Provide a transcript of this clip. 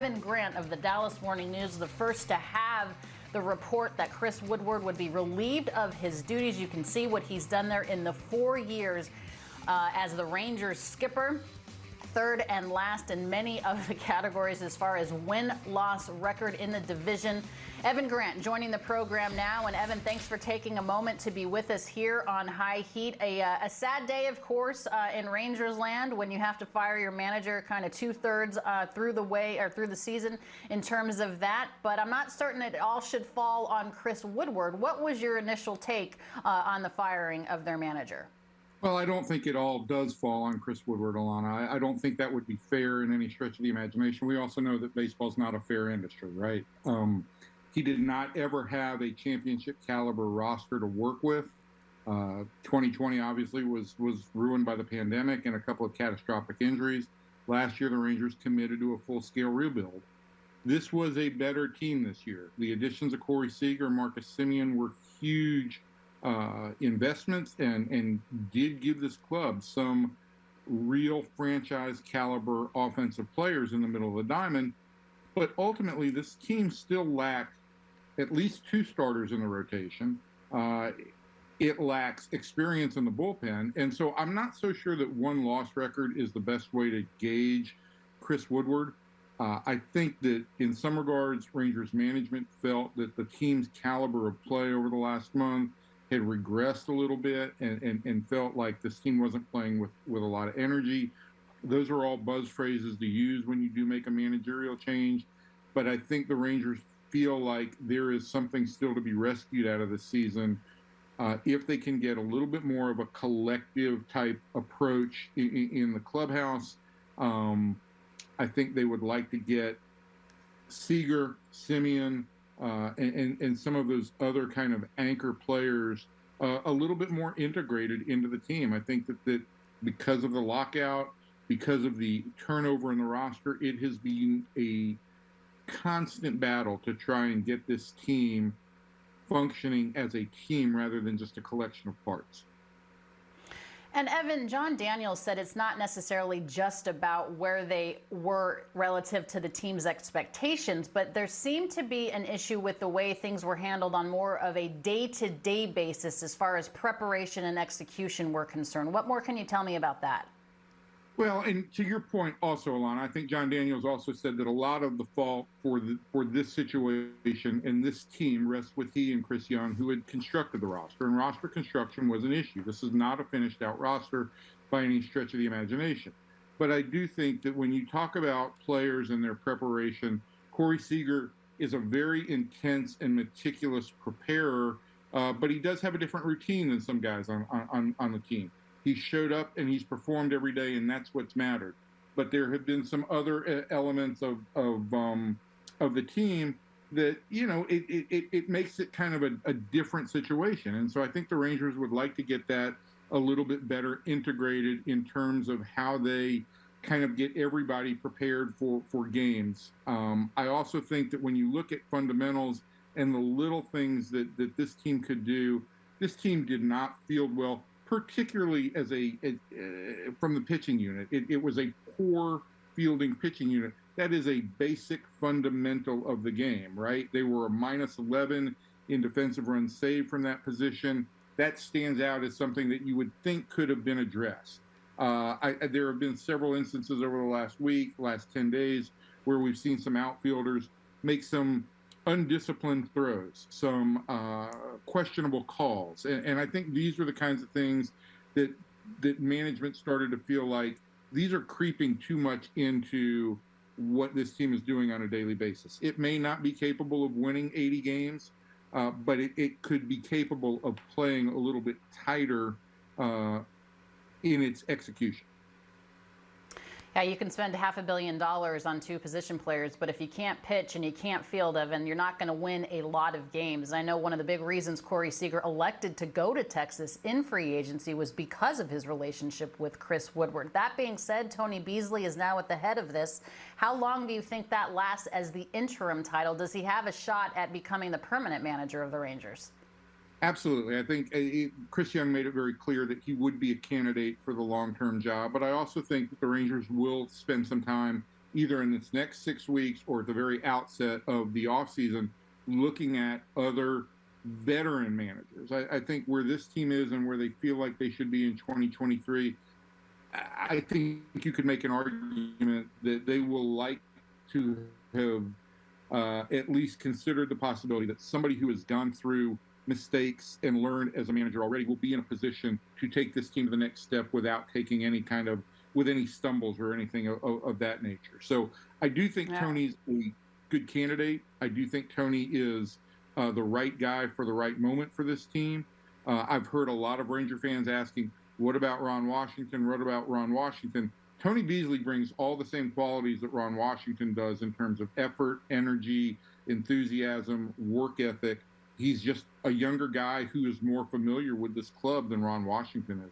Evan Grant of the Dallas Morning News, the first to have the report that Chris Woodward would be relieved of his duties. You can see what he's done there in the 4 years as the Rangers skipper. Third and last in many of the categories as far as win-loss record in the division. Evan Grant joining the program now. And Evan, thanks for taking a moment to be with us here on High Heat. A sad day, of course, in Rangers land when you have to fire your manager kind of two-thirds through the season in terms of that. But I'm not certain it all should fall on Chris Woodward. What was your initial take on the firing of their manager? Well, I don't think it all does fall on Chris Woodward, Alana. I don't think that would be fair in any stretch of the imagination. We also know that baseball's not a fair industry, right? He did not ever have a championship caliber roster to work with. 2020 obviously was ruined by the pandemic and a couple of catastrophic injuries. Last year, the Rangers committed to a full-scale rebuild. This was a better team this year. The additions of Corey Seager and Marcus Semien were huge investments and did give this club some real franchise caliber offensive players in the middle of the diamond. But ultimately, this team still lacked at least two starters in the rotation. It lacks experience in the bullpen. And so I'm not so sure that one loss record is the best way to gauge Chris Woodward. I think that in some regards, Rangers management felt that the team's caliber of play over the last month had regressed a little bit and felt like this team wasn't playing with a lot of energy. Those are all buzz phrases to use when you do make a managerial change. But I think the Rangers feel like there is something still to be rescued out of the season if they can get a little bit more of a collective type approach in the clubhouse. I think they would like to get Seager, Semien, and some of those other kind of anchor players a little bit more integrated into the team. I think that because of the lockout, because of the turnover in the roster, it has been a constant battle to try and get this team functioning as a team rather than just a collection of parts. And Evan, John Daniels said it's not necessarily just about where they were relative to the team's expectations, but there seemed to be an issue with the way things were handled on more of a day-to-day basis as far as preparation and execution were concerned. What more can you tell me about that? Well, and to your point also, Alana, I think John Daniels also said that a lot of the fault for this situation and this team rests with he and Chris Young, who had constructed the roster. And roster construction was an issue. This is not a finished-out roster by any stretch of the imagination. But I do think that when you talk about players and their preparation, Corey Seager is a very intense and meticulous preparer, but he does have a different routine than some guys on the team. He showed up and he's performed every day, and that's what's mattered. But there have been some other elements of the team that, you know, it makes it kind of a different situation. And so I think the Rangers would like to get that a little bit better integrated in terms of how they kind of get everybody prepared for games. I also think that when you look at fundamentals and the little things that this team could do, this team did not field well, particularly as from the pitching unit. It was a poor fielding pitching unit. That is a basic fundamental of the game, right? They were a -11 in defensive runs saved from that position. That stands out as something that you would think could have been addressed. There have been several instances over the last 10 days, where we've seen some outfielders make some undisciplined throws, some questionable calls. And I think these are the kinds of things that management started to feel like these are creeping too much into what this team is doing on a daily basis. It may not be capable of winning 80 games, but it could be capable of playing a little bit tighter in its execution. Yeah, you can spend $500 million on two position players, but if you can't pitch and you can't field, Evan, you're not going to win a lot of games. I know one of the big reasons Corey Seager elected to go to Texas in free agency was because of his relationship with Chris Woodward. That being said, Tony Beasley is now at the head of this. How long do you think that lasts as the interim title? Does he have a shot at becoming the permanent manager of the Rangers? Absolutely. I think Chris Young made it very clear that he would be a candidate for the long-term job, but I also think that the Rangers will spend some time either in this next 6 weeks or at the very outset of the offseason, looking at other veteran managers. I think where this team is and where they feel like they should be in 2023, I think you could make an argument that they will like to have at least considered the possibility that somebody who has gone through mistakes and learned as a manager already will be in a position to take this team to the next step without taking any kind of, with any stumbles or anything of that nature. So I do think Tony's a good candidate. I do think Tony is the right guy for the right moment for this team. I've heard a lot of Ranger fans asking, what about Ron Washington? What about Ron Washington? Tony Beasley brings all the same qualities that Ron Washington does in terms of effort, energy, enthusiasm, work ethic. He's just a younger guy who is more familiar with this club than Ron Washington is.